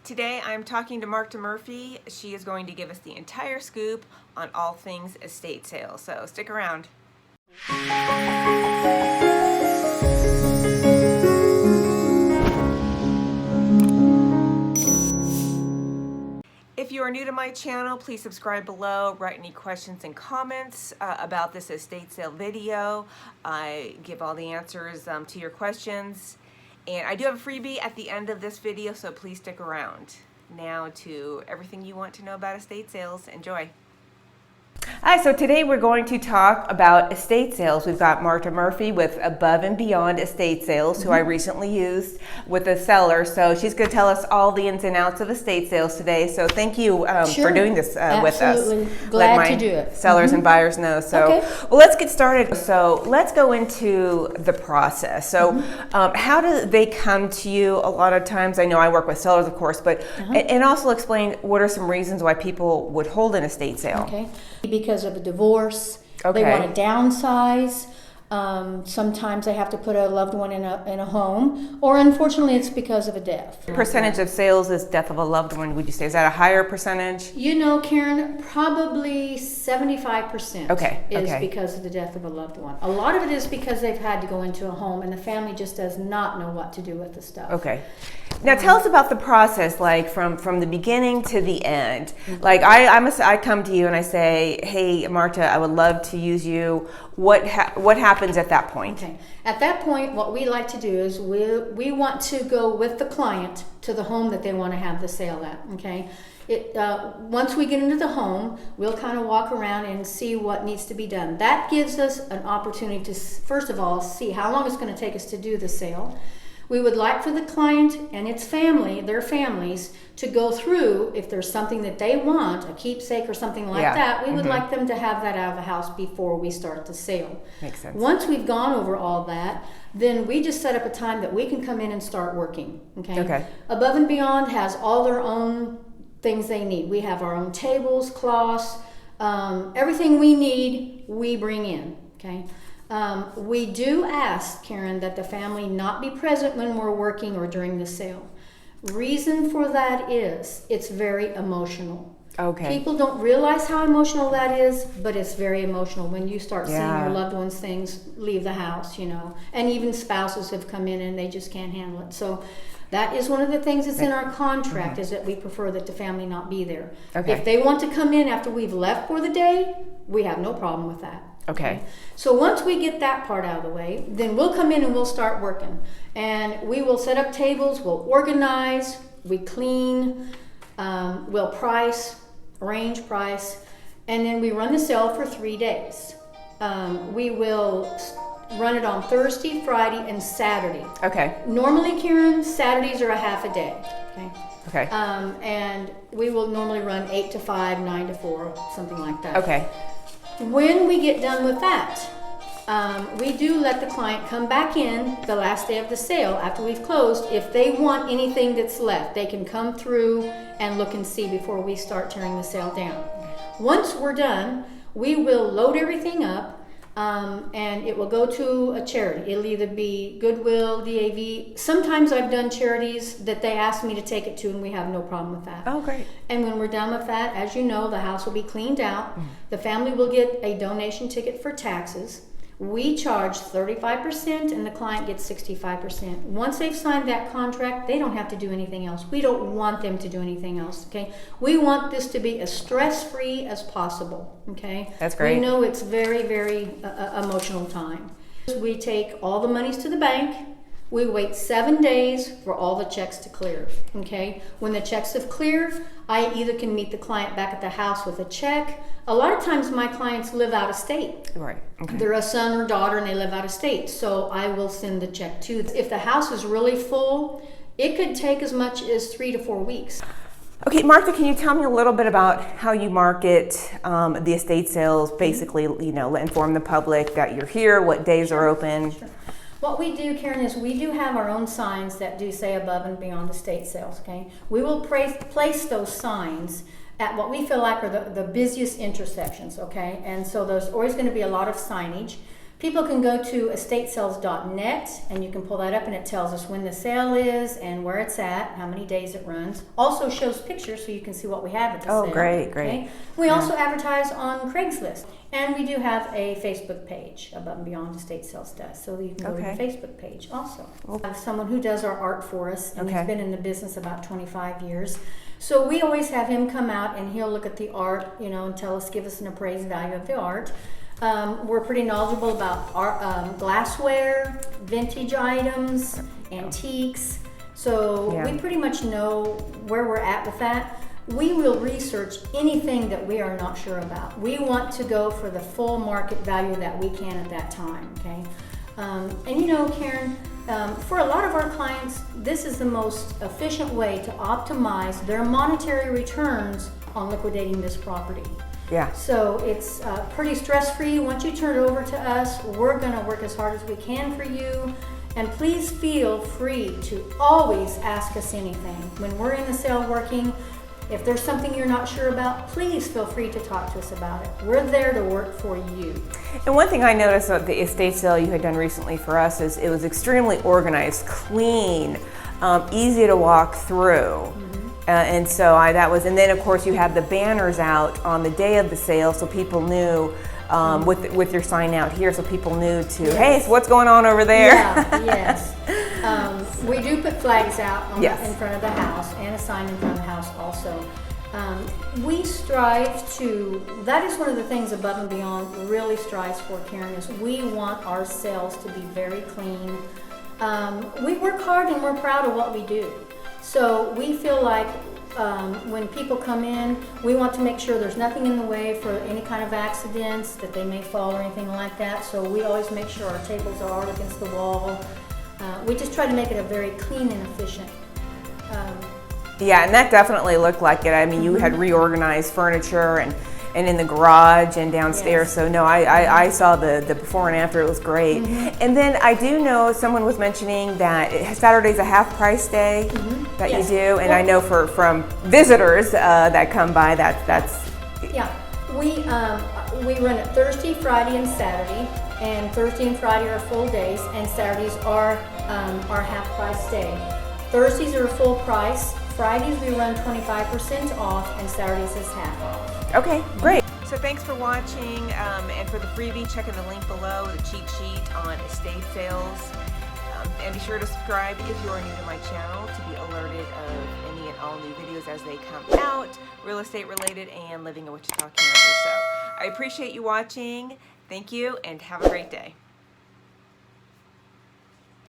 Today I'm talking to Marta Murphy. She is going to give us the entire scoop on all things estate sales, so stick around. If you are new to my channel, please subscribe below, write any questions and comments about this estate sale video. I give all the answers to your questions. And I do have a freebie at the end of this video, so please stick around. Now to everything you want to know about estate sales. Enjoy. Hi, so today we're going to talk about estate sales. We've got Marta Murphy with Above and Beyond Estate Sales, who I recently used with a seller. So she's going to tell us all the ins and outs of estate sales today. So thank you for doing this with us. Absolutely. Glad to do it. Sellers and buyers know. So well, let's get started. So let's go into the process. So how do they come to you? A lot of times, I know I work with sellers, of course, but and also explain what are some reasons why people would hold an estate sale. Okay. Because of a divorce, they want to downsize. Sometimes they have to put a loved one in a home, or unfortunately it's because of a death. Percentage of sales is death of a loved one, would you say? Is that a higher percentage? You know, Karen, probably 75% is because of the death of a loved one. A lot of it is because they've had to go into a home and the family just does not know what to do with the stuff. Okay. Now tell us about the process, like from the beginning to the end. Like I come to you and I say, hey Marta, I would love to use you. What happens at that point? Okay. At that point, what we like to do is we want to go with the client to the home that they want to have the sale at. Okay. Once we get into the home, we'll kind of walk around and see what needs to be done. That gives us an opportunity to, first of all, see how long it's going to take us to do the sale. We would like for the client and its family, their families, to go through, if there's something that they want, a keepsake or something like that, we would like them to have that out of the house before we start the sale. Makes sense. Once we've gone over all that, then we just set up a time that we can come in and start working. Okay. Above and Beyond has all their own things they need. We have our own tables, cloths, everything we need, we bring in. Okay. We do ask, Karen, that the family not be present when we're working or during the sale. Reason for that is it's very emotional. Okay. People don't realize how emotional that is, but it's very emotional when you start seeing your loved ones' things leave the house, you know. And even spouses have come in and they just can't handle it. So that is one of the things that's in our contract is that we prefer that the family not be there. Okay. If they want to come in after we've left for the day, we have no problem with that. Okay. So once we get that part out of the way, then we'll come in and we'll start working. And we will set up tables, we'll organize, we clean, we'll arrange price, and then we run the sale for 3 days. We will run it on Thursday, Friday, and Saturday. Okay. Normally, Karen, Saturdays are a half a day. Okay. Okay. And we will normally run 8 to 5, 9 to 4, something like that. Okay. When we get done with that, we do let the client come back in the last day of the sale after we've closed. If they want anything that's left, they can come through and look and see before we start tearing the sale down. Once we're done, we will load everything up and it will go to a charity. It'll either be Goodwill, DAV. Sometimes I've done charities that they ask me to take it to and we have no problem with that. Oh, great. And when we're done with that, as you know, the house will be cleaned out. The family will get a donation ticket for taxes. We charge 35% and the client gets 65%. Once they've signed that contract, they don't have to do anything else. We don't want them to do anything else, okay? We want this to be as stress-free as possible, okay? That's great. We know it's very, very emotional time. We take all the monies to the bank. We wait 7 days for all the checks to clear, okay? When the checks have cleared, I either can meet the client back at the house with a check. A lot of times my clients live out of state. Right. Okay. They're a son or daughter and they live out of state, so I will send the check to them. If the house is really full, it could take as much as 3 to 4 weeks. Okay, Marta, can you tell me a little bit about how you market the estate sales, basically, you know, inform the public that you're here, what days are open? Sure. What we do, Karen, is we do have our own signs that do say Above and Beyond Estate Sales, okay? We will place those signs at what we feel like are the busiest intersections, okay? And so there's always going to be a lot of signage. People can go to estatesales.net and you can pull that up and it tells us when the sale is and where it's at, how many days it runs. Also shows pictures so you can see what we have at the sale. Oh, great. Okay? We also advertise on Craigslist. And we do have a Facebook page, Above and Beyond Estate Sales does. So you can go to the Facebook page also. We have someone who does our art for us, and he's been in the business about 25 years. So we always have him come out and he'll look at the art, you know, and give us an appraised value of the art. We're pretty knowledgeable about art, glassware, vintage items, antiques. So we pretty much know where we're at with that. We will research anything that we are not sure about. We want to go for the full market value that we can at that time, okay? And you know, Karen, for a lot of our clients, this is the most efficient way to optimize their monetary returns on liquidating this property. Yeah. So it's pretty stress-free. Once you turn it over to us, we're gonna work as hard as we can for you. And please feel free to always ask us anything. When we're in the sale working, if there's something you're not sure about, please feel free to talk to us about it. We're there to work for you. And one thing I noticed at the estate sale you had done recently for us is it was extremely organized, clean, easy to walk through. And so and then of course you had the banners out on the day of the sale so people knew, with your sign out here, so people knew hey, so what's going on over there? Yeah, yes. We do put flags out in front of the house and a sign in front of the house also. We strive to, that is one of the things Above and Beyond really strives for, Karen, is we want our sales to be very clean. We work hard and we're proud of what we do. So we feel like when people come in, we want to make sure there's nothing in the way for any kind of accidents, that they may fall or anything like that. So we always make sure our tables are all against the wall. We just try to make it a very clean and efficient. Yeah, and that definitely looked like it. I mean, you had reorganized furniture and in the garage and downstairs. Yes. So no, I saw the before and after. It was great. And then I do know someone was mentioning that Saturday's a half price day that you do, and I know from visitors that come by that's. Yeah, we run it Thursday, Friday, and Saturday, and Thursday and Friday are full days, and Saturdays are our half price day. Thursdays are full price. Fridays we run 25% off, and Saturdays is half off. Okay, great. So thanks for watching, and for the freebie, check in the link below, the cheat sheet on estate sales. And be sure to subscribe if you are new to my channel to be alerted of any and all new videos as they come out, real estate related and living in Wichita, Kansas. So I appreciate you watching. Thank you, and have a great day.